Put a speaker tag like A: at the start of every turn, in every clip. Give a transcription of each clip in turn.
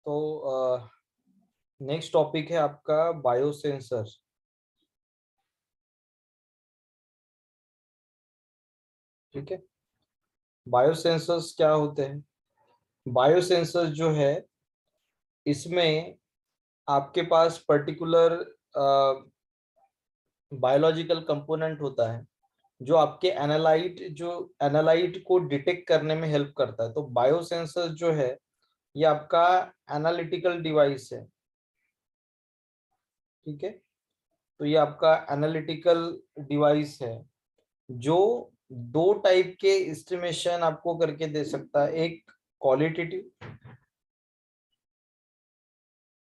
A: तो next topic है आपका बायोसेंसर। ठीक है, बायोसेंसर्स क्या होते हैं? बायोसेंसर्स जो है, इसमें आपके पास पर्टिकुलर बायोलॉजिकल कंपोनेंट होता है जो आपके एनालाइट को डिटेक्ट करने में हेल्प करता है। तो बायोसेंसर जो है ये आपका एनालिटिकल डिवाइस है। ठीक है, तो ये आपका एनालिटिकल डिवाइस है जो दो टाइप के एस्टिमेशन आपको करके दे सकता है। एक क्वालिटेटिव,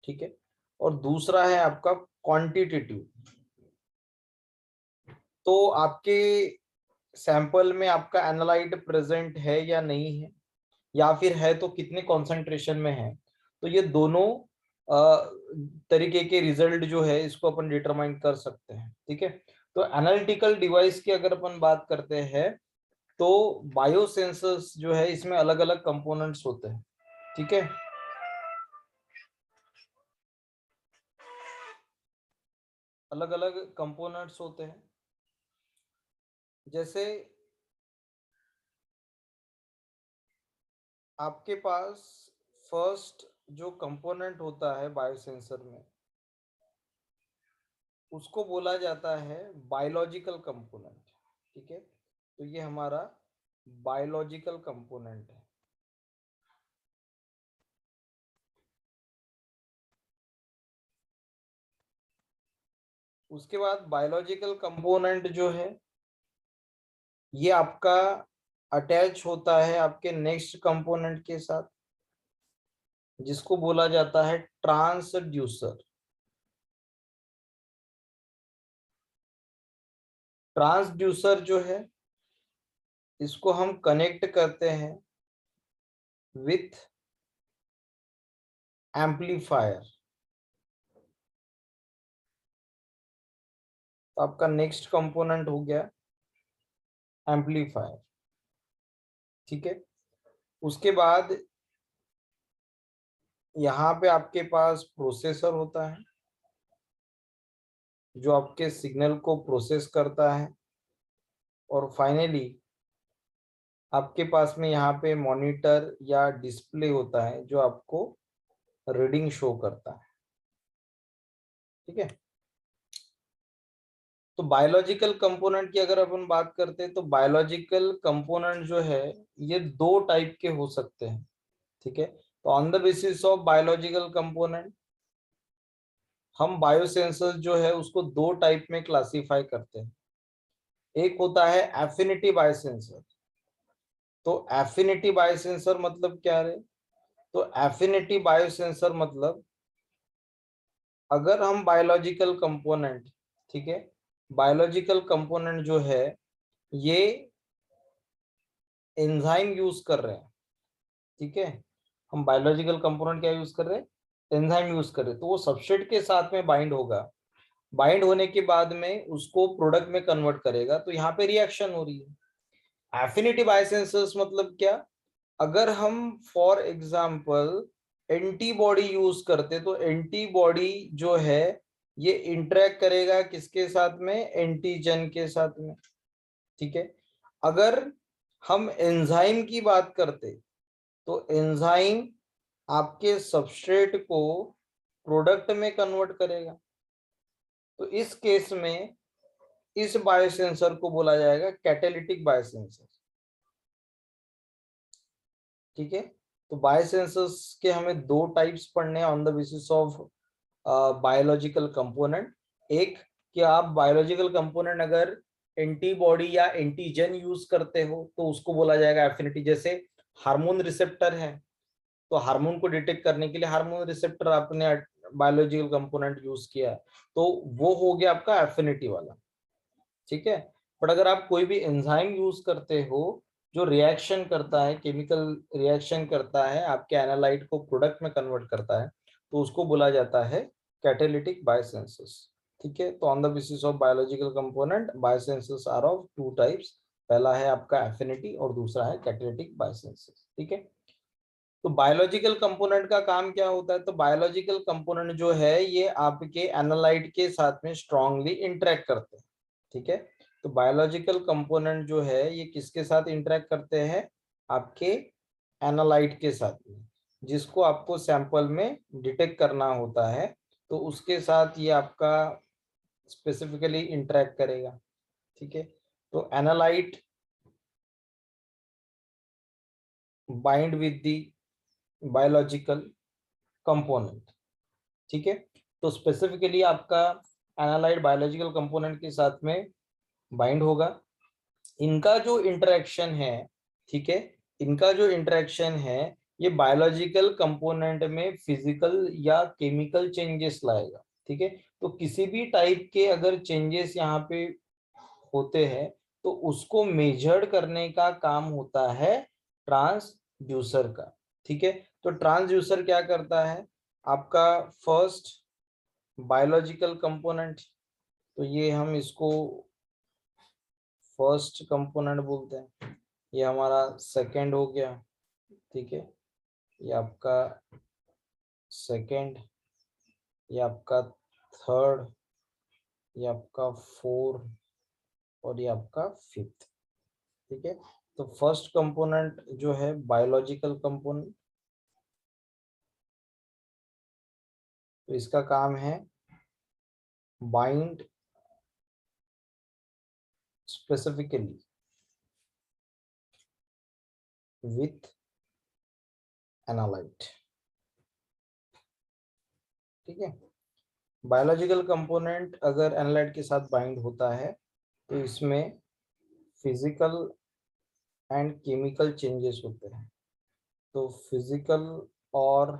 A: ठीक है, और दूसरा है आपका क्वांटिटेटिव। तो आपके सैंपल में आपका एनालाइट प्रेजेंट है या नहीं है, या फिर है तो कितने कॉन्सेंट्रेशन में है, तो ये दोनों तरीके के रिजल्ट जो है इसको अपन डिटरमाइन कर सकते हैं। ठीक है, तो एनालिटिकल डिवाइस की अगर अपन बात करते हैं तो बायोसेंसर्स जो है इसमें अलग अलग कंपोनेंट्स होते हैं। ठीक है, अलग अलग कंपोनेंट्स होते हैं। जैसे आपके पास फर्स्ट जो कंपोनेंट होता है बायोसेंसर में, उसको बोला जाता है बायोलॉजिकल कंपोनेंट। ठीक है, तो ये हमारा बायोलॉजिकल कंपोनेंट है। उसके बाद बायोलॉजिकल कंपोनेंट जो है ये आपका अटैच होता है आपके नेक्स्ट कंपोनेंट के साथ, जिसको बोला जाता है ट्रांसड्यूसर। ट्रांसड्यूसर जो है इसको हम कनेक्ट करते हैं विथ एम्पलीफायर। तो आपका नेक्स्ट कंपोनेंट हो गया एम्पलीफायर। ठीक है, उसके बाद यहाँ पे आपके पास प्रोसेसर होता है जो आपके सिग्नल को प्रोसेस करता है, और फाइनली आपके पास में यहाँ पे मॉनिटर या डिस्प्ले होता है जो आपको रीडिंग शो करता है। ठीक है, तो बायोलॉजिकल कंपोनेंट की अगर अपन बात करते हैं तो बायोलॉजिकल कंपोनेंट जो है ये दो टाइप के हो सकते हैं। ठीक है, तो on the basis of biological component हम बायोसेंसर जो है उसको दो टाइप में क्लासिफाई करते हैं। एक होता है एफिनिटी बायोसेंसर। तो एफिनिटी बायोसेंसर मतलब क्या है? तो एफिनिटी बायोसेंसर मतलब अगर हम बायोलॉजिकल कंपोनेंट, ठीक है, बायोलॉजिकल कंपोनेंट जो है ये एंजाइम यूज कर रहे हैं। ठीक है, हम बायोलॉजिकल कंपोनेंट क्या यूज कर रहे हैं? एंजाइम यूज कर रहे हैं। तो वो सबस्ट्रेट के साथ में बाइंड होगा, बाइंड होने के बाद में उसको प्रोडक्ट में कन्वर्ट करेगा, तो यहाँ पे रिएक्शन हो रही है। एफिनिटी बायोसेंसर्स मतलब क्या? अगर हम फॉर एग्जांपल एंटीबॉडी यूज करते तो एंटीबॉडी जो है ये इंटरेक्ट करेगा किसके साथ में? एंटीजन के साथ में। ठीक है, अगर हम एंजाइम की बात करते तो एंजाइम आपके सबस्ट्रेट को प्रोडक्ट में कन्वर्ट करेगा। तो इस केस में इस बायोसेंसर को बोला जाएगा कैटालिटिक बायोसेंसर। ठीक है, तो बायोसेंसर्स के हमें दो टाइप्स पढ़ने हैं on the basis of biological component. एक कि आप बायोलॉजिकल कंपोनेंट अगर एंटीबॉडी या एंटीजन यूज करते हो तो उसको बोला जाएगा एफिनिटी। जैसे हार्मोन रिसेप्टर है, तो हार्मोन को डिटेक्ट करने के लिए हार्मोन रिसेप्टर आपने बायोलॉजिकल कंपोनेंट यूज किया, तो वो हो गया आपका एफिनिटी वाला। ठीक है, बट अगर आप कोई भी एंजाइम यूज करते हो जो रिएक्शन करता है, केमिकल रिएक्शन करता है, आपके एनालाइट को प्रोडक्ट में कन्वर्ट करता है, तो उसको बोला जाता है कैटालिटिक बायोसेंसर्स। ठीक है, तो on the basis of biological component biosensors are of two types. पहला है आपका एफिनिटी और दूसरा है कैटालिटिक बायोसेंसर्स। ठीक है, तो बायोलॉजिकल कंपोनेंट का काम क्या होता है? तो बायोलॉजिकल कंपोनेंट जो है ये आपके एनालाइट के साथ में स्ट्रांगली इंटरेक्ट करते हैं, ठीक है। तो बायोलॉजिकल कंपोनेंट जो है ये किसके साथ इंटरेक्ट करते हैं? आपके एनालाइट के साथ में, जिसको आपको सैंपल में डिटेक्ट करना होता है, तो उसके साथ ये आपका स्पेसिफिकली इंटरेक्ट करेगा, ठीक है। तो analyte bind with the biological component, ठीक है। तो स्पेसिफिकली आपका एनालाइट बायोलॉजिकल कंपोनेंट के साथ में बाइंड होगा। इनका जो इंटरेक्शन है, ठीक है, इनका जो इंटरेक्शन है ये बायोलॉजिकल कंपोनेंट में फिजिकल या केमिकल चेंजेस लाएगा, ठीक है। तो किसी भी टाइप के अगर चेंजेस यहाँ पे होते हैं तो उसको मेजर्ड करने का काम होता है ट्रांसड्यूसर का, ठीक है। तो ट्रांसड्यूसर क्या करता है? आपका फर्स्ट बायोलॉजिकल कंपोनेंट, तो ये हम इसको फर्स्ट कंपोनेंट बोलते हैं, ये हमारा सेकंड हो गया, ठीक है। ये आपका सेकंड, ये आपका थर्ड, ये आपका फोर्थ और ये आपका फिफ्थ, ठीक है। तो फर्स्ट कंपोनेंट जो है बायोलॉजिकल कंपोनेंट, तो इसका काम है बाइंड स्पेसिफिकली विथ एनालाइट, ठीक है। बायोलॉजिकल कंपोनेंट अगर एनालाइट के साथ बाइंड होता है तो इसमें फिजिकल एंड केमिकल चेंजेस होते हैं। तो फिजिकल और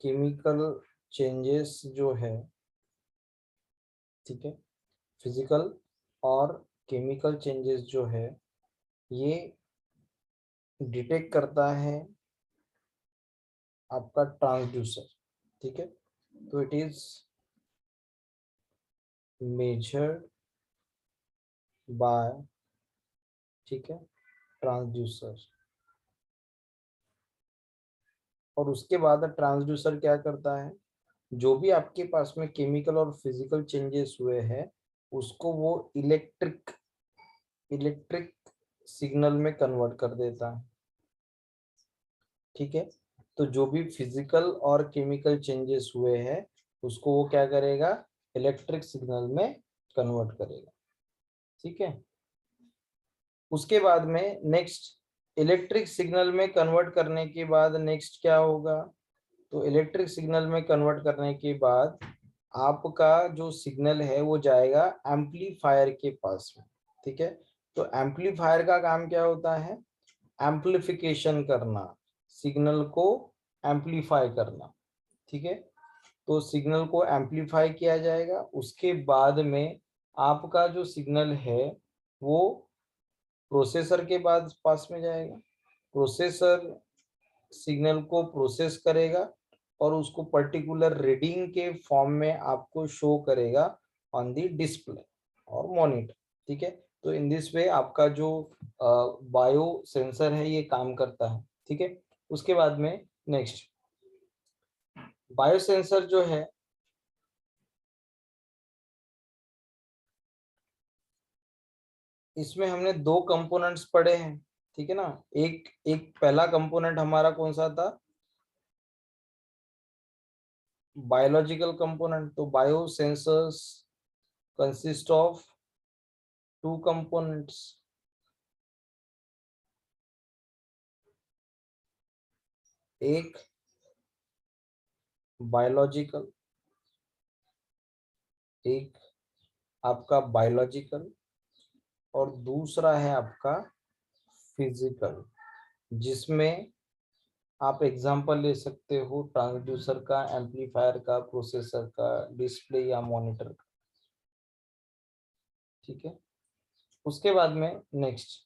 A: केमिकल चेंजेस जो है, ठीक है, फिजिकल और केमिकल चेंजेस जो है ये डिटेक्ट करता है आपका ट्रांसड्यूसर, ठीक है। तो इट इज मेजर्ड बाय, ठीक है, ट्रांसड्यूसर। और उसके बाद ट्रांसड्यूसर क्या करता है? जो भी आपके पास में केमिकल और फिजिकल चेंजेस हुए हैं उसको वो इलेक्ट्रिक इलेक्ट्रिक सिग्नल में कन्वर्ट कर देता है, ठीक है। तो जो भी फिजिकल और केमिकल चेंजेस हुए हैं उसको वो क्या करेगा? इलेक्ट्रिक सिग्नल में कन्वर्ट करेगा, ठीक है। उसके बाद में नेक्स्ट, इलेक्ट्रिक सिग्नल में कन्वर्ट करने के बाद नेक्स्ट क्या होगा? तो इलेक्ट्रिक सिग्नल में कन्वर्ट करने के बाद आपका जो सिग्नल है वो जाएगा एम्पलीफायर के पास में, ठीक है। तो एम्पलीफायर का काम क्या होता है? एम्पलीफिकेशन करना, सिग्नल को एम्पलीफाई करना, ठीक है। तो सिग्नल को एम्पलीफाई किया जाएगा, उसके बाद में आपका जो सिग्नल है वो प्रोसेसर के बाद पास में जाएगा। प्रोसेसर सिग्नल को प्रोसेस करेगा और उसको पर्टिकुलर रीडिंग के फॉर्म में आपको शो करेगा ऑन द डिस्प्ले और मॉनिटर, ठीक है। तो इन दिस वे आपका जो बायो सेंसर है ये काम करता है, ठीक है। उसके बाद में नेक्स्ट, बायो सेंसर जो है इसमें हमने दो कंपोनेंट्स पढ़े हैं, ठीक है ना। एक एक पहला कंपोनेंट हमारा कौन सा था? Biological component. तो bio sensors consist of two components, एक बायोलॉजिकल, एक आपका बायोलॉजिकल और दूसरा है आपका फिजिकल, जिसमें आप एग्जांपल ले सकते हो ट्रांसड्यूसर का, एम्पलीफायर का, प्रोसेसर का, डिस्प्ले या मॉनिटर का, ठीक है। उसके बाद में नेक्स्ट,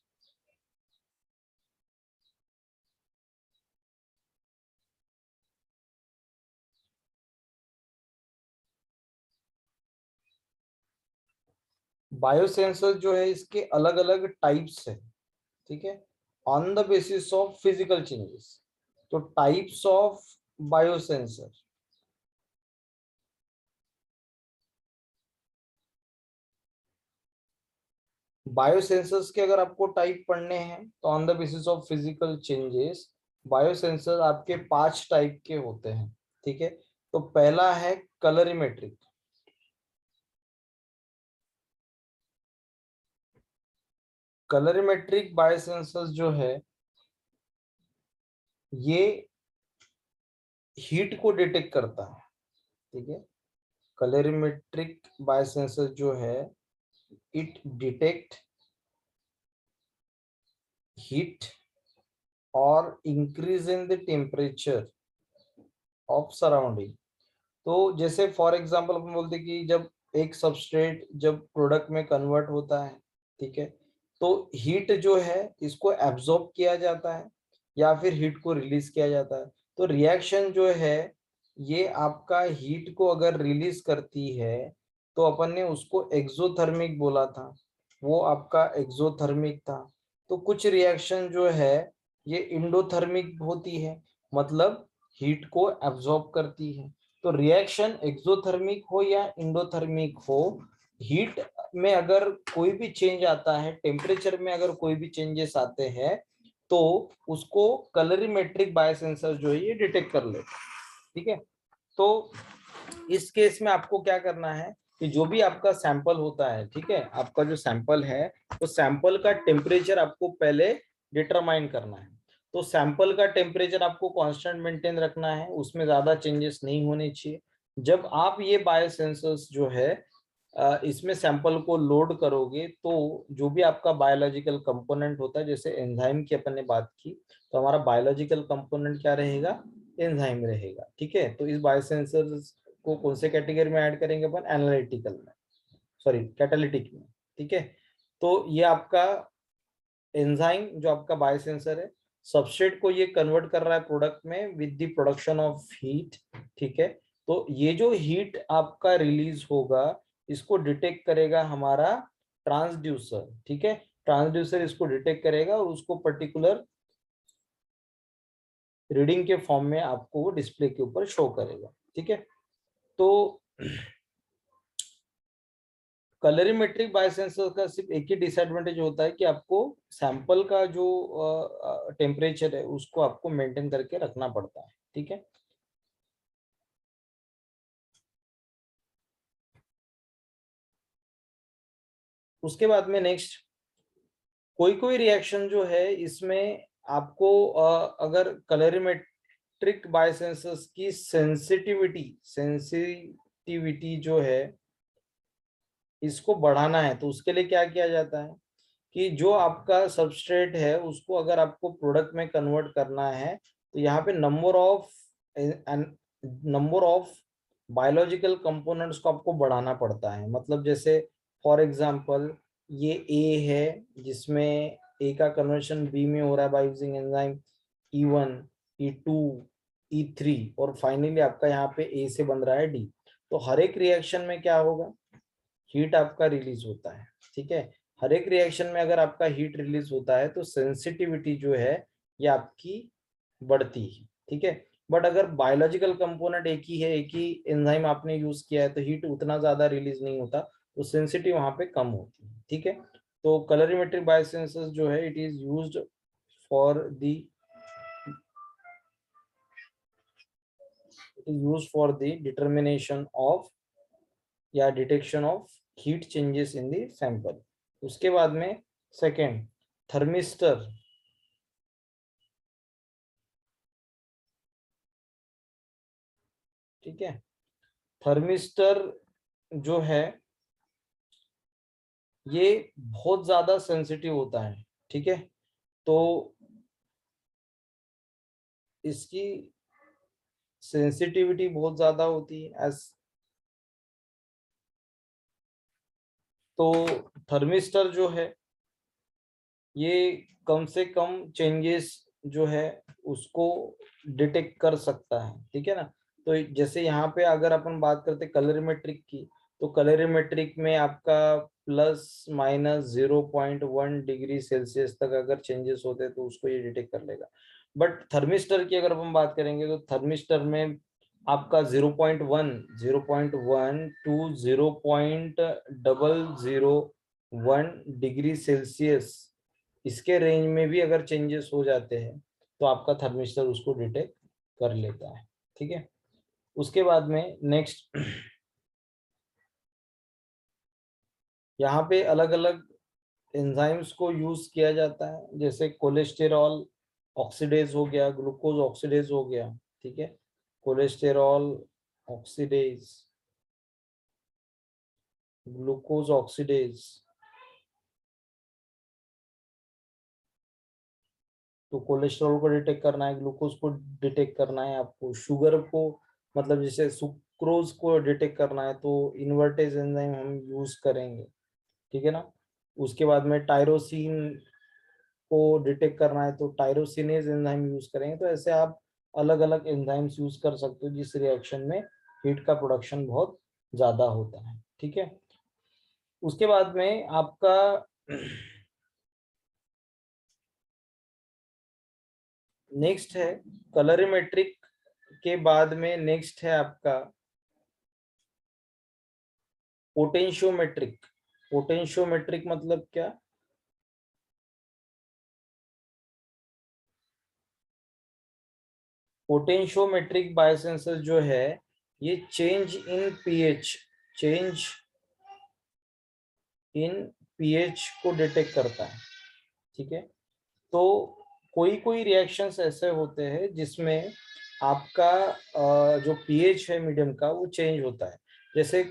A: बायोसेंसर जो है इसके अलग अलग टाइप्स है, ठीक है, on the basis of physical changes. तो टाइप्स ऑफ बायोसेंसर, बायोसेंसर्स के अगर आपको टाइप पढ़ने हैं तो on the basis of physical changes biosensor आपके 5 टाइप के होते हैं। ठीक है, तो पहला है कलरीमेट्रिक। कलरीमेट्रिक बायोसेंसर्स जो है ये हीट को डिटेक्ट करता है। ठीक है, कलरीमेट्रिक बायोसेंसर जो है इट डिटेक्ट हीट और increase in the temperature of surrounding. तो जैसे फॉर एग्जांपल अपन बोलते हैं कि जब एक सबस्ट्रेट जब प्रोडक्ट में कन्वर्ट होता है, ठीक है, तो हीट जो है इसको एब्जॉर्ब किया जाता है या फिर हीट को रिलीज किया जाता है। तो रिएक्शन जो है ये आपका हीट को अगर रिलीज करती है तो अपन ने उसको एक्सोथर्मिक बोला था, वो आपका एक्सोथर्मिक था। तो कुछ रिएक्शन जो है ये इंडोथर्मिक होती है, मतलब हीट को एब्जॉर्ब करती है। तो रिएक्शन एक्सोथर्मिक हो या इंडोथर्मिक हो, हीट में अगर कोई भी चेंज आता है, टेम्परेचर में अगर कोई भी चेंजेस आते हैं तो उसको कलरीमेट्रिक बायोसेंसर जो है ये डिटेक्ट कर ले। ठीक है, तो इस केस में आपको क्या करना है कि जो भी आपका सैंपल होता है, ठीक है, आपका जो सैंपल है तो सैंपल का टेम्परेचर आपको पहले डिटरमाइन करना है। तो सैंपल का टेम्परेचर आपको कांस्टेंट मेंटेन रखना है, उसमें ज्यादा चेंजेस नहीं होने चाहिए। जब आप ये बायोसेंसर्स जो है इसमें सैंपल को लोड करोगे तो जो भी आपका बायोलॉजिकल कंपोनेंट होता है, जैसे एंजाइम की अपन ने बात की, तो हमारा बायोलॉजिकल कंपोनेंट क्या रहेगा, एंजाइम रहेगा। ठीक है, तो इस बायोसेंसर्स को कौन से कैटेगरी में ऐड करेंगे अपन, एनालिटिकल में, सॉरी कैटालिटिक में। ठीक है, तो ये आपका एंजाइम जो आपका बायोसेंसर है, सबस्ट्रेट को ये कन्वर्ट कर रहा है प्रोडक्ट में with the production of heat. ठीक है, तो ये जो हीट आपका रिलीज होगा इसको डिटेक्ट करेगा हमारा ट्रांसड्यूसर। ठीक है, ट्रांसड्यूसर इसको डिटेक्ट करेगा और उसको पर्टिकुलर रीडिंग के फॉर्म में आपको वो डिस्प्ले के ऊपर शो करेगा। ठीक है, तो कलरीमेट्रिक बायोसेंसर का सिर्फ एक ही डिसएडवांटेज होता है कि आपको सैंपल का जो टेम्परेचर है उसको आपको मेंटेन करके रखना पड़ता है। ठीक है, उसके बाद में नेक्स्ट कोई कोई रिएक्शन जो है इसमें आपको अगर कलरीमेट्रिक बायोसेंसर्स की सेंसिटिविटी जो है इसको बढ़ाना है तो उसके लिए क्या किया जाता है कि जो आपका सबस्ट्रेट है उसको अगर आपको प्रोडक्ट में कन्वर्ट करना है तो यहाँ पे नंबर ऑफ बायोलॉजिकल कंपोनेंट्स को आपको बढ़ाना पड़ता है। मतलब जैसे फॉर एग्जांपल ये ए है जिसमें ए का कन्वर्शन बी में हो रहा है by using enzyme E1, E2, E3 और फाइनली आपका यहाँ पे ए से बन रहा है डी। तो हर एक रिएक्शन में क्या होगा, हीट आपका रिलीज होता है। ठीक है, हर एक रिएक्शन में अगर आपका हीट रिलीज होता है तो सेंसिटिविटी जो है ये आपकी बढ़ती है। ठीक है, बट अगर बायोलॉजिकल कंपोनेंट एक ही है, एक ही एंजाइम आपने यूज किया है तो हीट उतना ज्यादा रिलीज नहीं होता, तो सेंसिटिव वहां पे कम होती है। ठीक है, तो कलरीमेट्रिक बायोसेंसर्स जो है it is used for the determination of या detection of heat changes in the sample. उसके बाद में सेकेंड, थर्मिस्टर। ठीक है, थर्मिस्टर जो है ये बहुत ज्यादा सेंसिटिव होता है। ठीक है, तो इसकी सेंसिटिविटी बहुत ज्यादा होती है एज, तो थर्मिस्टर जो है ये कम से कम चेंजेस जो है उसको डिटेक्ट कर सकता है। ठीक है ना, तो जैसे यहाँ पे अगर अपन बात करते कलरीमेट्रिक की, तो कलरीमेट्रिक में आपका ±0.1 डिग्री सेल्सियस तक अगर चेंजेस होते हैं तो उसको ये डिटेक्ट कर लेगा। बट थर्मिस्टर की अगर हम बात करेंगे तो थर्मिस्टर में आपका 0.1 टू 0.001 डिग्री सेल्सियस, इसके रेंज में भी अगर चेंजेस हो जाते हैं तो आपका थर्मिस्टर उसको डिटेक्ट कर लेता है। ठीक है, उसके बाद में नेक्स्ट यहाँ पे अलग अलग एंजाइम्स को यूज किया जाता है, जैसे कोलेस्टेरॉल ऑक्सीडेज हो गया, ग्लूकोज ऑक्सीडेज हो गया। ठीक है, कोलेस्टेरॉल ऑक्सीडेज, ग्लूकोज ऑक्सीडेज। तो कोलेस्ट्रॉल को डिटेक्ट करना है, ग्लूकोज को डिटेक्ट करना है, आपको शुगर को मतलब जैसे सुक्रोज को डिटेक्ट करना है तो इन्वर्टेज एंजाइम हम यूज करेंगे। ठीक है ना, उसके बाद में टायरोसिन को डिटेक्ट करना है तो टायरोसिनेज एंजाइम यूज करेंगे। तो ऐसे आप अलग अलग एंजाइम्स यूज कर सकते हो जिस रिएक्शन में हीट का प्रोडक्शन बहुत ज्यादा होता है। ठीक है, उसके बाद में आपका नेक्स्ट है कलरीमेट्रिक के बाद में नेक्स्ट है आपका पोटेंशियोमेट्रिक। पोटेंशियोमेट्रिक मतलब क्या? पोटेंशियोमेट्रिक बायोसेंसर जो है ये change in pH, change in pH को डिटेक्ट करता है। ठीक है, तो कोई कोई रिएक्शंस ऐसे होते हैं जिसमें आपका जो पीएच है मीडियम का वो चेंज होता है। जैसे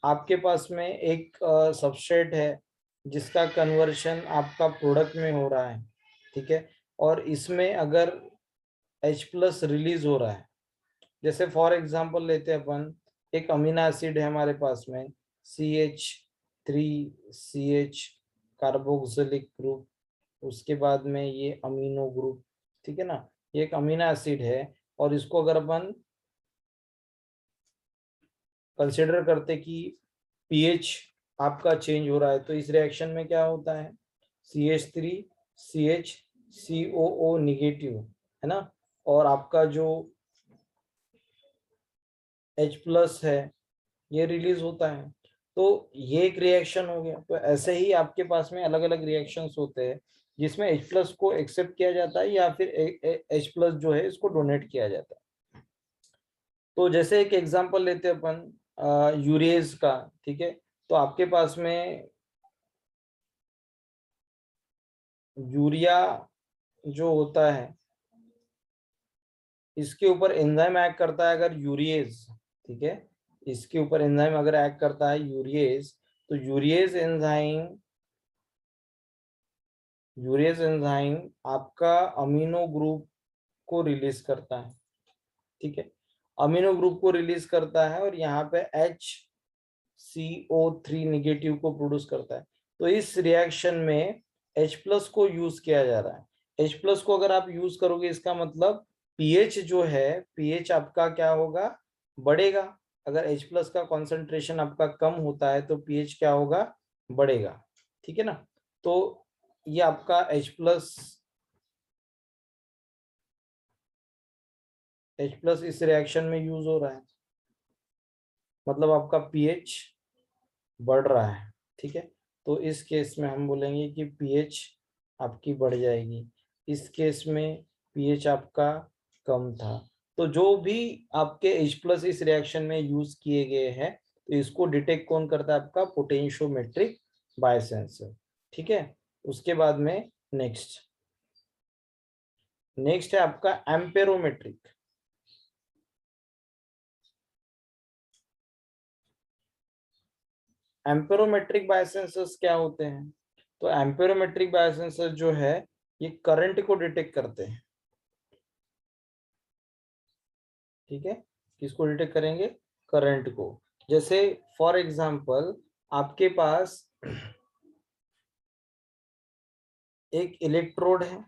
A: आपके पास में एक सबस्ट्रेट है जिसका कन्वर्शन आपका प्रोडक्ट में हो रहा है। ठीक है, और इसमें अगर H+ रिलीज हो रहा है, जैसे फॉर एग्जांपल लेते हैं अपन, एक अमीनो एसिड है हमारे पास में CH3CH कार्बोक्सिलिक ग्रुप, उसके बाद में ये अमीनो ग्रुप। ठीक है ना, ये एक अमीनो एसिड है और इसको अगर अपन कंसिडर करते कि पीएच आपका चेंज हो रहा है तो इस रिएक्शन में क्या होता है, CH3CH COO निगेटिव है ना, और आपका जो H+ है ये रिलीज होता है। तो ये एक रिएक्शन हो गया। तो ऐसे ही आपके पास में अलग अलग रिएक्शंस होते हैं जिसमें H+ को एक्सेप्ट किया जाता है या फिर H+ जो है इसको डोनेट किया जाता है। तो जैसे एक एग्जांपल लेते हैं अपन यूरेज का। ठीक है, तो आपके पास में यूरिया जो होता है इसके ऊपर एंजाइम एक्ट करता है अगर यूरिएज। ठीक है, इसके ऊपर एंजाइम अगर एक्ट करता है यूरिएज, तो यूरिएज एंजाइम आपका अमीनो ग्रुप को रिलीज करता है। ठीक है, अमीनो ग्रुप को रिलीज करता है और यहाँ पे HCO3 निगेटिव को प्रोड्यूस करता है। तो इस रिएक्शन में H+ को यूज किया जा रहा है। H+ को अगर आप यूज करोगे इसका मतलब पीएच जो है, पीएच आपका क्या होगा, बढ़ेगा। अगर H+ का कॉन्सेंट्रेशन आपका कम होता है तो पीएच क्या होगा, बढ़ेगा। ठीक है ना, तो ये आपका H+ इस रिएक्शन में यूज हो रहा है, मतलब आपका पीएच बढ़ रहा है। ठीक है, तो इस केस में हम बोलेंगे कि पीएच आपकी बढ़ जाएगी। इस केस में पीएच आपका कम था। तो जो भी आपके H+ इस रिएक्शन में यूज किए गए हैं तो इसको डिटेक्ट कौन करता है, आपका पोटेंशियोमेट्रिक बायोसेंसर। ठीक है, उसके बाद में नेक्स्ट नेक्स्ट है आपका एम्पेरोमेट्रिक। एम्पेरोमेट्रिक बायोसेंसर्स क्या होते हैं? तो एम्पेरोमेट्रिक बायोसेंसर जो है ये करंट को डिटेक्ट करते हैं। ठीक है, किसको डिटेक्ट करेंगे, करंट को। जैसे फॉर एग्जांपल आपके पास एक इलेक्ट्रोड है।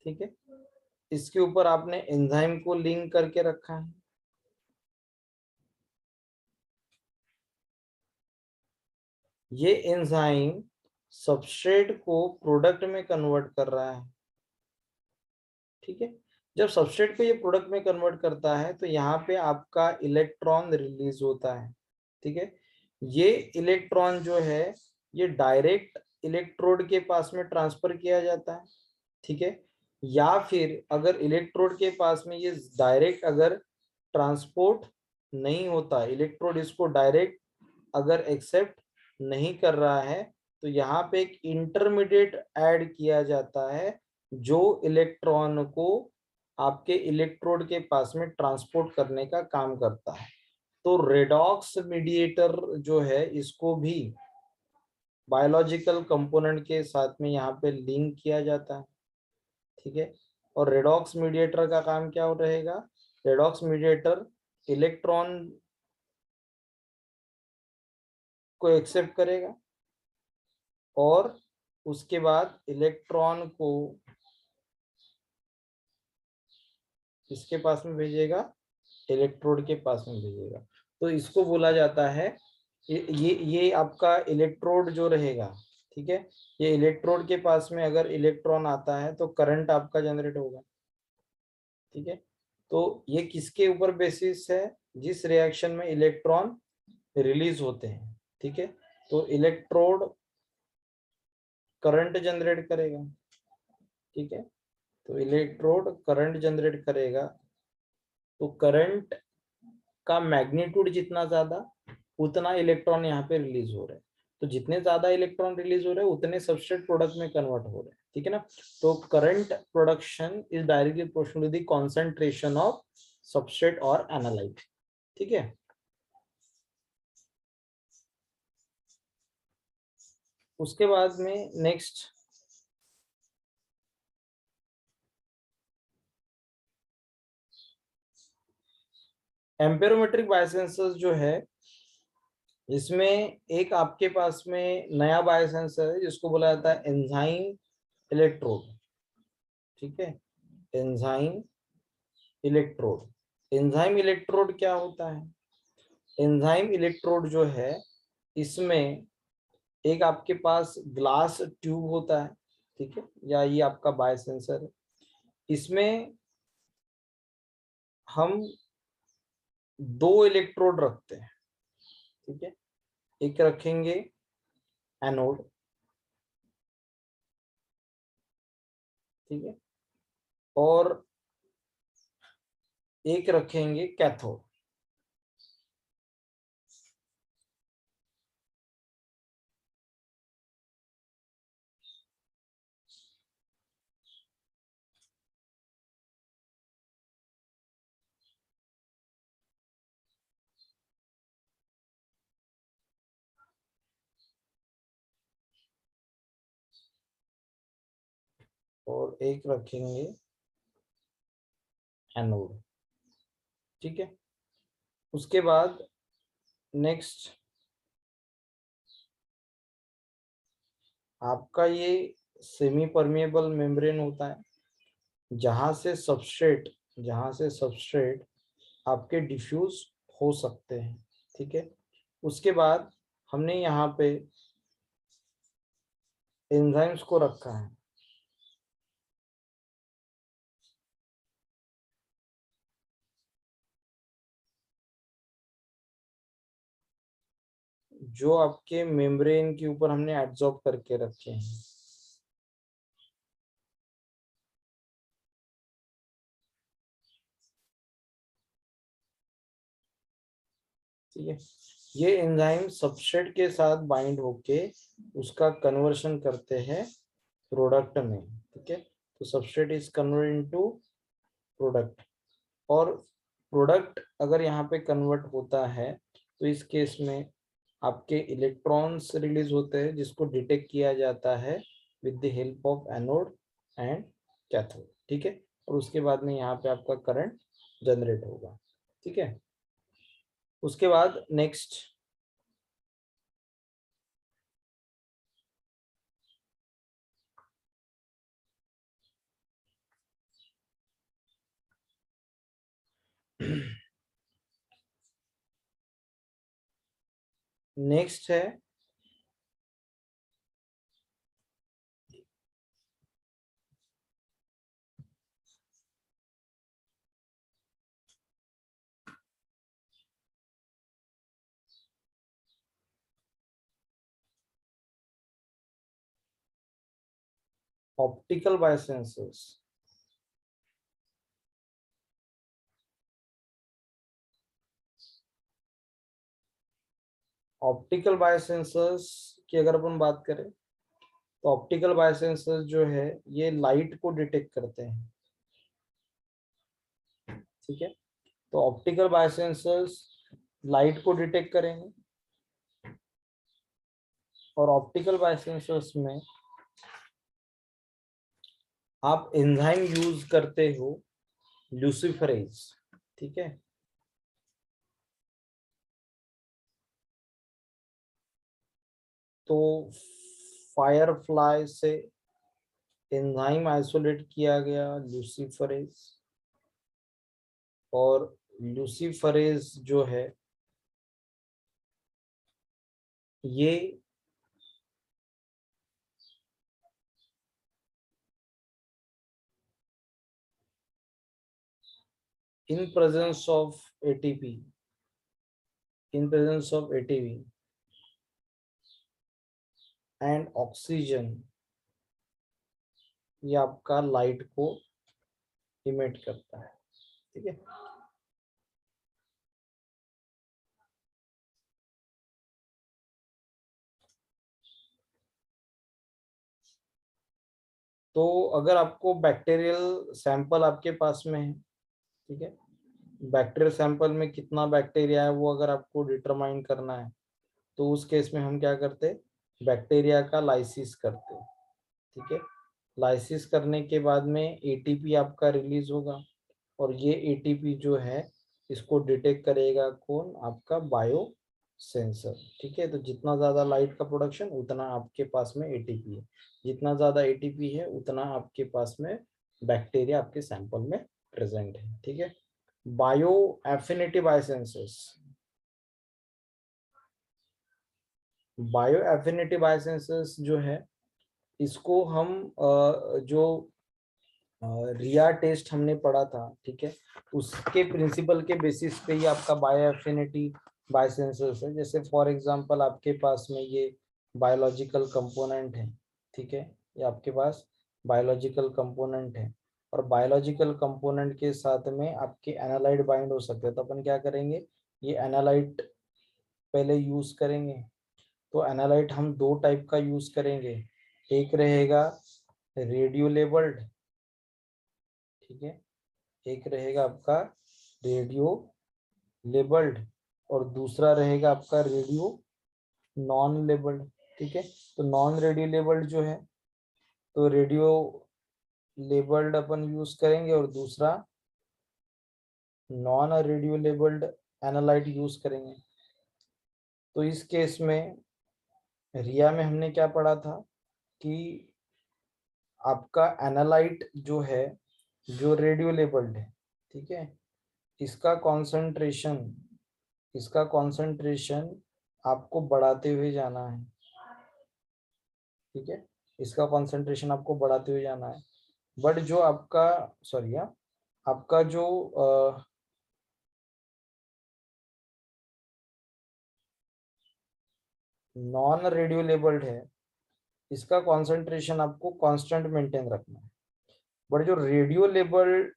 A: ठीक है, इसके ऊपर आपने एंजाइम को लिंक करके रखा है। ये एंजाइम सबस्ट्रेट को प्रोडक्ट में कन्वर्ट कर रहा है, ठीक है। जब सबस्ट्रेट को ये प्रोडक्ट में कन्वर्ट करता है तो यहाँ पे आपका इलेक्ट्रॉन रिलीज होता है, ठीक है। ये इलेक्ट्रॉन जो है ये डायरेक्ट इलेक्ट्रोड के पास में ट्रांसफर किया जाता है, ठीक है। या फिर अगर इलेक्ट्रोड के पास में ये डायरेक्ट अगर ट्रांसपोर्ट नहीं होता, इलेक्ट्रोड इसको डायरेक्ट अगर एक्सेप्ट नहीं कर रहा है, तो यहाँ पे एक इंटरमीडिएट ऐड किया जाता है जो इलेक्ट्रॉन को आपके इलेक्ट्रोड के पास में ट्रांसपोर्ट करने का काम करता है। तो रेडॉक्स मीडिएटर जो है इसको भी बायोलॉजिकल कंपोनेंट के साथ में यहाँ पे लिंक किया जाता है, ठीक है। और रेडॉक्स मीडिएटर का काम क्या रहेगा? रेडॉक्स मीडिएटर इलेक्ट्रॉन को एक्सेप्ट करेगा और उसके बाद इलेक्ट्रॉन को किसके पास में भेजेगा? इलेक्ट्रोड के पास में भेजेगा। तो इसको बोला जाता है, ये आपका इलेक्ट्रोड जो रहेगा, ठीक है। ये इलेक्ट्रोड के पास में अगर इलेक्ट्रॉन आता है तो करंट आपका जनरेट होगा, ठीक है। तो ये किसके ऊपर बेसिस है? जिस रिएक्शन में इलेक्ट्रॉन रिलीज होते हैं, ठीक है। तो इलेक्ट्रोड करंट जनरेट करेगा, ठीक है। तो इलेक्ट्रोड करंट जनरेट करेगा, तो करंट का मैग्नीट्यूड जितना ज्यादा उतना इलेक्ट्रॉन यहाँ पे रिलीज हो रहे हैं। तो जितने ज्यादा इलेक्ट्रॉन रिलीज हो रहे हैं उतने सबस्ट्रेट प्रोडक्ट में कन्वर्ट हो रहे हैं, ठीक है ना। तो current production is directly proportional to the concentration of substrate और एनालाइट, ठीक है। उसके बाद में नेक्स्ट एम्पेरोमेट्रिक बायोसेंसर्स जो है, इसमें एक आपके पास में नया बायोसेंसर है जिसको बोला जाता है एंजाइम इलेक्ट्रोड, ठीक है। एंजाइम इलेक्ट्रोड, एंजाइम इलेक्ट्रोड क्या होता है? एंजाइम इलेक्ट्रोड जो है इसमें एक आपके पास ग्लास ट्यूब होता है, ठीक है, या ये आपका बायोसेंसर है। इसमें हम दो इलेक्ट्रोड रखते हैं, ठीक है। एक रखेंगे एनोड, ठीक है, और एक रखेंगे कैथोड। और एक रखेंगे एनोड, ठीक है। उसके बाद नेक्स्ट आपका ये सेमी परमिएबल मेम्ब्रेन होता है जहां से सबस्ट्रेट आपके डिफ्यूज हो सकते हैं, ठीक है। उसके बाद हमने यहाँ पे एंजाइम्स को रखा है, जो आपके मेम्ब्रेन के ऊपर हमने एब्जॉर्ब करके रखे हैं, ठीक है। ये एंजाइम सबस्ट्रेट के साथ बाइंड होके उसका कन्वर्शन करते हैं प्रोडक्ट में, ठीक है। तो substrate is convert into product, और प्रोडक्ट अगर यहाँ पे कन्वर्ट होता है तो इस केस में आपके इलेक्ट्रॉन्स रिलीज होते हैं जिसको डिटेक्ट किया जाता है with the help of anode and cathode, ठीक है। और उसके बाद में यहाँ पे आपका करंट जनरेट होगा, ठीक है। उसके बाद नेक्स्ट नेक्स्ट है ऑप्टिकल बायोसेंसर्स, ऑप्टिकल बायोसेंसर्स की अगर अपन बात करें तो ऑप्टिकल बायोसेंसर्स जो है ये लाइट को डिटेक्ट करते हैं, ठीक है। तो ऑप्टिकल बायोसेंसर्स लाइट को डिटेक्ट करेंगे और ऑप्टिकल बायोसेंसर्स में आप एंजाइम यूज करते हो ल्यूसिफरेज, ठीक है। तो फायरफ्लाई से एंजाइम आइसोलेट किया गया ल्यूसिफरेज, और ल्यूसिफरेज जो है ये in presence of ATP, in presence of ATP and oxygen, ये आपका लाइट को इमिट करता है, ठीक है। तो अगर आपको बैक्टीरियल सैंपल आपके पास में है, ठीक है, बैक्टीरियल सैंपल में कितना बैक्टीरिया है वो अगर आपको डिटरमाइन करना है तो उस केस में हम क्या करते, बैक्टीरिया का लाइसिस करते, ठीक है। लाइसिस करने के बाद में एटीपी आपका रिलीज होगा और ये एटीपी जो है इसको डिटेक्ट करेगा कौन, आपका बायो सेंसर, ठीक है। तो जितना ज्यादा लाइट का प्रोडक्शन उतना आपके पास में एटीपी है, जितना ज्यादा एटीपी है उतना आपके पास में बैक्टीरिया आपके सैंपल में प्रेजेंट है, ठीक है। Bio affinity biosensors, bio affinity biosensors जो है इसको हम जो रिया टेस्ट हमने पढ़ा था, ठीक है, उसके प्रिंसिपल के बेसिस पे ही आपका बायो एफिनिटी बायोसेंसर्स है। जैसे फॉर एग्जांपल आपके पास में ये बायोलॉजिकल कंपोनेंट है, ठीक है, ये आपके पास बायोलॉजिकल कंपोनेंट है और बायोलॉजिकल कंपोनेंट के साथ में आपके एनालाइट बाइंड हो सकते हैं। तो अपन क्या करेंगे, ये एनालाइट पहले यूज करेंगे। तो एनालाइट हम दो टाइप का यूज करेंगे, एक रहेगा रेडियो लेबल्ड, ठीक है, एक रहेगा आपका रेडियो लेबल्ड और दूसरा रहेगा आपका रेडियो नॉन लेबल्ड, ठीक है। तो नॉन रेडियो लेबल्ड जो है तो रेडियो लेबल्ड अपन यूज करेंगे और दूसरा non radio labelled analyte use करेंगे। तो इस केस में रिया में हमने क्या पढ़ा था कि आपका एनालाइट जो है जो रेडियो लेबल्ड है, ठीक है, इसका कॉन्सेंट्रेशन, इसका कॉन्सेंट्रेशन आपको बढ़ाते हुए जाना है, ठीक है, इसका कॉन्सेंट्रेशन आपको बढ़ाते हुए जाना है। बट जो आपका सॉरी आपका जो नॉन रेडियो लेबल्ड है इसका कॉन्सेंट्रेशन आपको कांस्टेंट मेंटेन रखना है। बट जो रेडियो लेबल्ड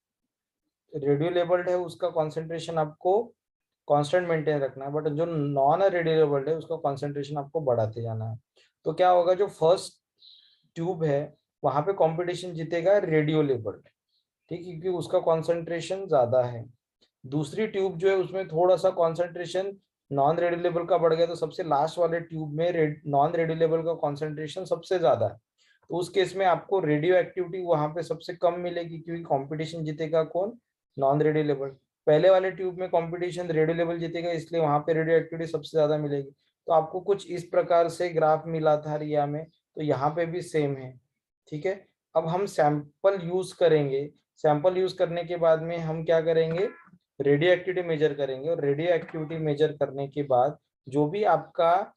A: है उसका कॉन्सेंट्रेशन आपको कांस्टेंट मेंटेन रखना है, बट जो नॉन रेडियो लेबल्ड है उसका कॉन्सेंट्रेशन आपको बढ़ाते जाना है। तो क्या होगा, जो फर्स्ट ट्यूब है वहां पे कंपटीशन जीतेगा रेडियो लेबल्ड, ठीक है, क्योंकि उसका कॉन्सेंट्रेशन ज्यादा है। दूसरी ट्यूब जो है उसमें थोड़ा सा कॉन्सेंट्रेशन नॉन रेडियोलेबल का बढ़ गया, तो सबसे लास्ट वाले ट्यूब में नॉन रेडियोलेबल का कॉन्सेंट्रेशन सबसे ज्यादा है। तो उस केस में आपको रेडियो एक्टिविटी वहां पे सबसे कम मिलेगी क्योंकि कंपटीशन जीतेगा कौन, नॉन रेडियोलेबल। पहले वाले ट्यूब में कंपटीशन रेडियो लेवल जीतेगा इसलिए वहां पे रेडियो एक्टिविटी सबसे ज्यादा मिलेगी। तो आपको कुछ इस प्रकार से ग्राफ मिला था रिया में, तो यहाँ पे भी सेम है, ठीक है। अब हम सैंपल यूज करेंगे, सैंपल यूज करने के बाद में हम क्या करेंगे, रेडियो एक्टिविटी मेजर करेंगे और रेडियो एक्टिविटी मेजर करने के बाद जो भी आपका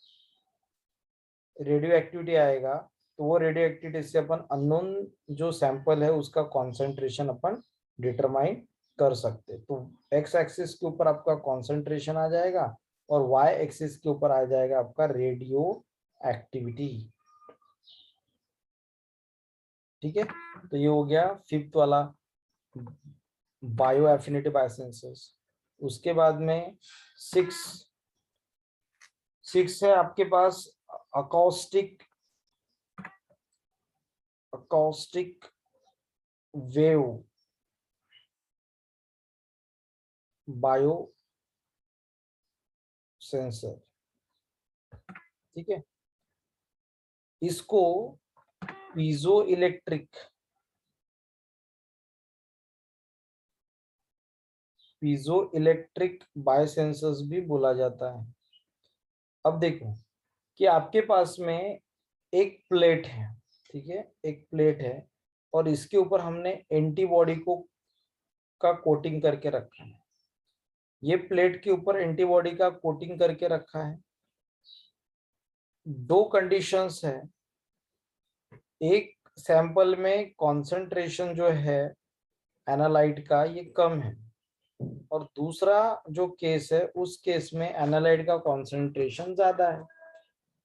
A: रेडियो एक्टिविटी आएगा तो वो रेडियो एक्टिविटी से अपन अननोन जो सैंपल है उसका कॉन्सेंट्रेशन अपन डिटरमाइन कर सकते। तो एक्स एक्सिस के ऊपर आपका कॉन्सेंट्रेशन आ जाएगा और वाई एक्सिस के ऊपर आ जाएगा आपका रेडियो एक्टिविटी। ठीक है, तो ये हो गया फिफ्थ वाला, बायो एफिनिटी बायोसेंसर्स। उसके बाद में सिक्स सिक्स है आपके पास acoustic acoustic wave bio sensor. ठीक है, इसको पीजो इलेक्ट्रिक बायोसेंसर्स भी बोला जाता है। अब देखो कि आपके पास में एक प्लेट है, ठीक है, एक प्लेट है और इसके ऊपर हमने एंटीबॉडी को का कोटिंग करके रखा है। ये प्लेट के ऊपर एंटीबॉडी का कोटिंग करके रखा है। दो कंडीशंस है, एक सैंपल में कॉन्सेंट्रेशन जो है एनालाइट का ये कम है, और दूसरा जो केस है उस केस में एनालाइट का कॉन्सेंट्रेशन ज्यादा है।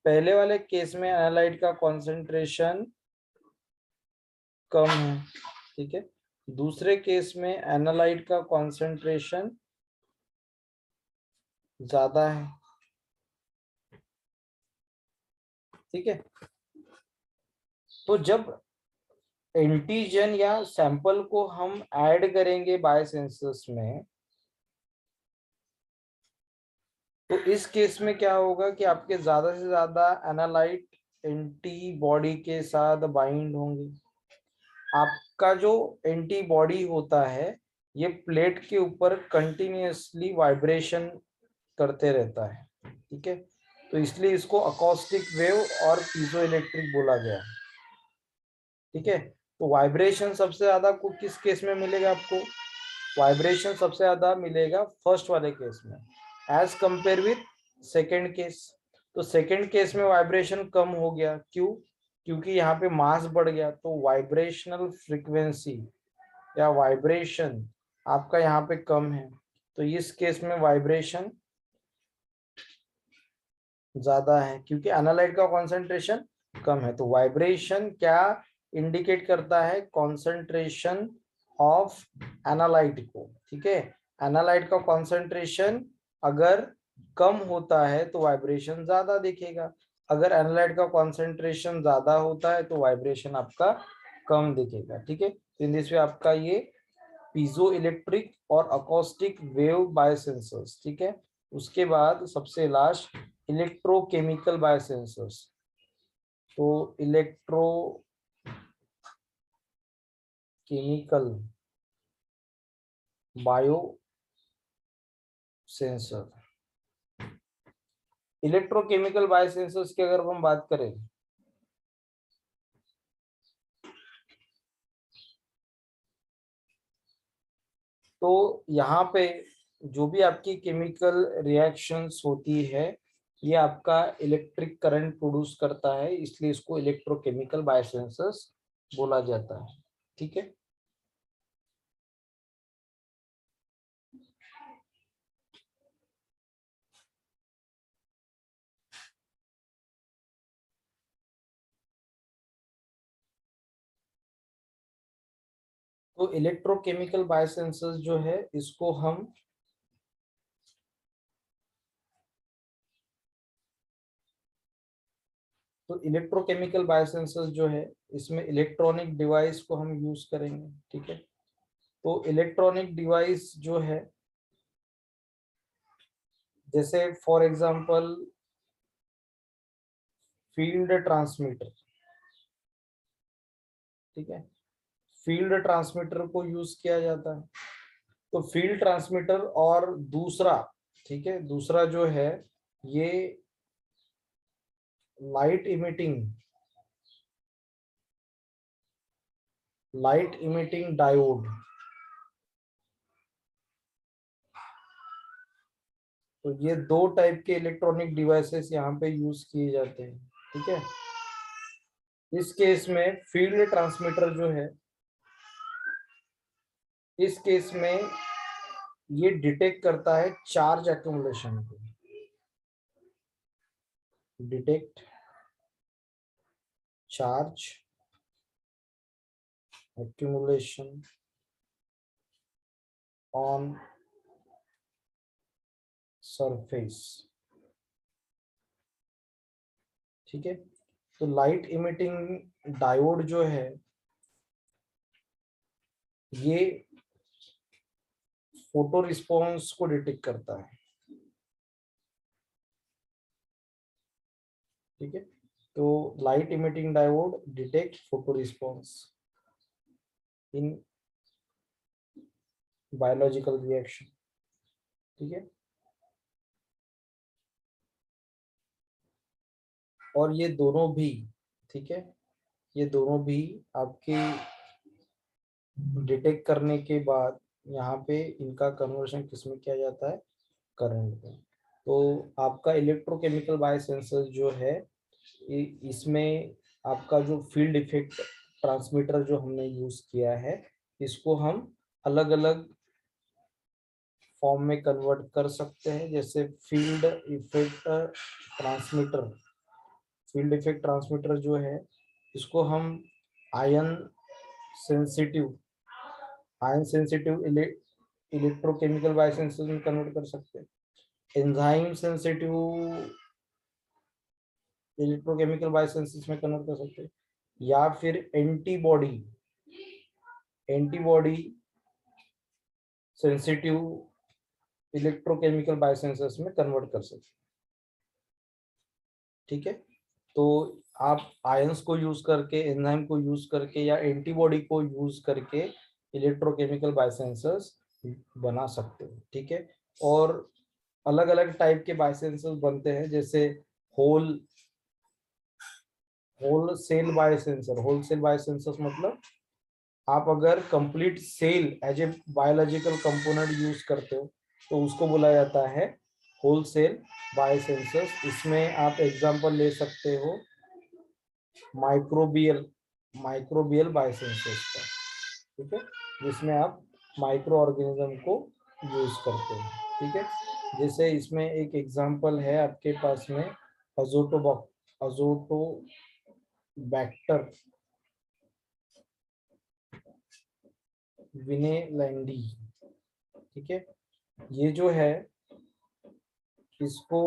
A: पहले वाले केस में एनालाइट का कॉन्सेंट्रेशन कम है, ठीक है, दूसरे केस में एनालाइट का कॉन्सेंट्रेशन ज्यादा है। ठीक है, तो जब एंटीजन या सैंपल को हम ऐड करेंगे बायोसेंसर्स में, तो इस केस में क्या होगा कि आपके ज्यादा से ज्यादा एनालाइट एंटीबॉडी के साथ बाइंड होंगे। आपका जो एंटीबॉडी होता है ये प्लेट के ऊपर कंटिन्यूअसली वाइब्रेशन करते रहता है। ठीक है, तो इसलिए इसको अकॉस्टिक वेव और पीजो इलेक्ट्रिक बोला गया। ठीक है, तो वाइब्रेशन सबसे ज्यादा को किस केस में मिलेगा आपको? वाइब्रेशन सबसे ज्यादा मिलेगा फर्स्ट वाले केस में as compare with second case. तो सेकेंड केस में वाइब्रेशन कम हो गया, क्यों? क्योंकि यहाँ पे मास बढ़ गया, तो वाइब्रेशनल फ्रीक्वेंसी या वाइब्रेशन आपका यहाँ पे कम है, तो इस केस में वाइब्रेशन ज्यादा है क्योंकि एनालाइट का कॉन्सेंट्रेशन कम है। तो वाइब्रेशन क्या इंडिकेट करता है? कॉन्सेंट्रेशन ऑफ एनालाइट को। ठीक है, एनालाइट का कॉन्सेंट्रेशन अगर कम होता है तो वाइब्रेशन ज्यादा दिखेगा, अगर एनालाइट का कॉन्सेंट्रेशन ज्यादा होता है तो वाइब्रेशन आपका कम दिखेगा। ठीक है, तो इन दिस वे आपका ये पीजो इलेक्ट्रिक और अकॉस्टिक वेव बायोसेंसर्स। ठीक है, उसके बाद सबसे लास्ट इलेक्ट्रोकेमिकल बायोसेंसर्स। तो electrochemical bio sensor. Electrochemical biosensors की अगर हम बात करें तो यहाँ पे जो भी आपकी केमिकल रिएक्शंस होती है ये आपका इलेक्ट्रिक करंट प्रोड्यूस करता है, इसलिए इसको इलेक्ट्रोकेमिकल बायोसेंसर्स बोला जाता है। ठीक है, तो इलेक्ट्रोकेमिकल बायोसेंसर्स जो है इसको हम तो इलेक्ट्रोकेमिकल बायोसेंसर्स जो है इसमें इलेक्ट्रॉनिक डिवाइस को हम यूज करेंगे। ठीक है, तो इलेक्ट्रॉनिक डिवाइस जो है जैसे फॉर एग्जांपल फील्ड ट्रांसमीटर। ठीक है, फील्ड ट्रांसमीटर को यूज किया जाता है। तो फील्ड ट्रांसमीटर और दूसरा, ठीक है, दूसरा जो है ये लाइट इमिटिंग डायोड। तो ये दो टाइप के इलेक्ट्रॉनिक डिवाइसेस यहाँ पे यूज किए जाते हैं। ठीक है, इस केस में फील्ड ट्रांसमीटर जो है इस केस में ये डिटेक्ट करता है चार्ज एक्यूमुलेशन को। Detect charge accumulation on surface। ठीक है, तो लाइट इमिटिंग डायोड जो है ये फोटो रिस्पॉन्स को डिटेक्ट करता है। ठीक है, तो light emitting diode detect photo response in biological reaction. ठीक है, और ये दोनों भी, ठीक है, ये दोनों भी आपके डिटेक्ट करने के बाद यहाँ पे इनका कन्वर्शन किसमें किया जाता है, करंट में। तो आपका इलेक्ट्रोकेमिकल बायोसेंसर जो है इसमें आपका जो फील्ड इफेक्ट ट्रांसमीटर जो हमने यूज किया है इसको हम अलग अलग फॉर्म में कन्वर्ट कर सकते हैं। जैसे field effect transmitter, field effect transmitter जो है इसको हम आयन सेंसिटिव इलेक्ट्रोकेमिकल बायोसेंसर में कन्वर्ट कर सकते हैं, एंजाइम सेंसिटिव इलेक्ट्रोकेमिकल बायोसेंसर्स में कन्वर्ट कर सकते हैं, या फिर एंटीबॉडी सेंसिटिव इलेक्ट्रोकेमिकल बायोसेंसर्स में कन्वर्ट कर सकते हैं। ठीक है, तो आप आयंस को यूज करके, एंजाइम को यूज करके या एंटीबॉडी को यूज करके इलेक्ट्रोकेमिकल बायोसेंसर्स बना सकते हो। ठीक है, और अलग अलग टाइप के बायोसेंसर्स बनते हैं, जैसे होल सेल बायोसेंसर्स मतलब आप अगर complete cell as a biological component use करते हो तो उसको बोला जाता है होल सेल बायोसेंसर्स। इसमें आप एग्जांपल ले सकते हो माइक्रोबियल बायोसेंसर्स का। ठीक है, जिसमें आप माइक्रो ऑर्गेनिज्म को यूज करते हैं। ठीक है, जैसे इसमें एक एग्जांपल है आपके पास में अजोटोबैक्टर विनेलैंडी। ठीक है, ये जो है इसको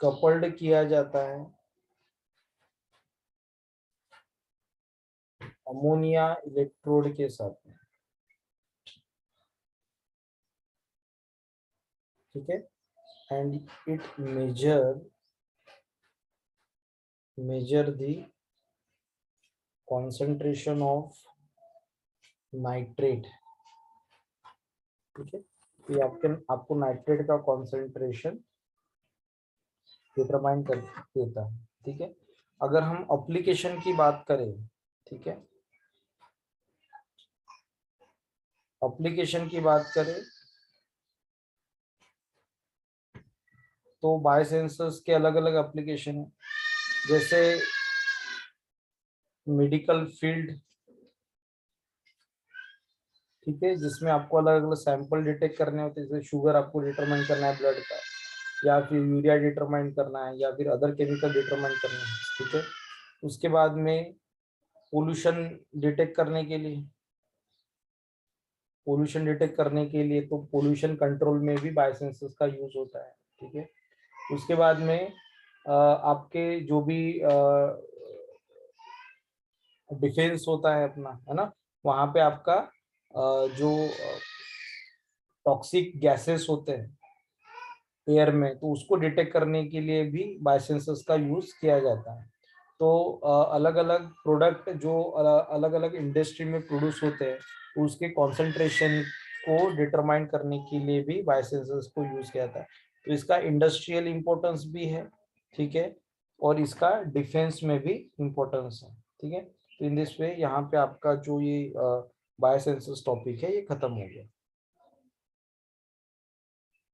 A: कपल्ड किया जाता है अमोनिया इलेक्ट्रोड के साथ में। ठीक है, and it measure the concentration of nitrate. ठीक है, तो ये आपको नाइट्रेट का कॉन्सेंट्रेशन डिटरमाइन कर देता है। ठीक है, अगर हम एप्लीकेशन की बात करें, ठीक है, एप्लीकेशन की बात करें तो बायोसेंसर्स के अलग अलग एप्लीकेशन है, जैसे मेडिकल फील्ड। ठीक है, जिसमें आपको अलग अलग सैंपल डिटेक्ट करने होते हैं, जैसे शुगर आपको डिटरमाइन करना है ब्लड का, या फिर यूरिया डिटरमाइन करना है, या फिर अदर केमिकल डिटरमाइन करना है। ठीक है, उसके बाद में पोल्यूशन डिटेक्ट करने के लिए तो पोल्यूशन कंट्रोल में भी बायोसेंसर्स का यूज होता है। ठीक है, उसके बाद में आपके जो भी डिफेंस होता है अपना, है ना, वहां पे आपका जो टॉक्सिक गैसेस होते हैं एयर में, तो उसको डिटेक्ट करने के लिए भी बायोसेंसर्स का यूज किया जाता है। तो अलग अलग प्रोडक्ट जो अलग अलग इंडस्ट्री में प्रोड्यूस होते हैं उसके कॉन्सेंट्रेशन को डिटरमाइन करने के लिए भी बायोसेंसर्स को यूज किया जाता है। तो इसका इंडस्ट्रियल इम्पोर्टेंस भी है। ठीक है, और इसका डिफेंस में भी इम्पोर्टेंस है। ठीक है, तो इन दिस वे यहाँ पे आपका जो ये बायोसेंसर्स टॉपिक है ये खत्म हो गया।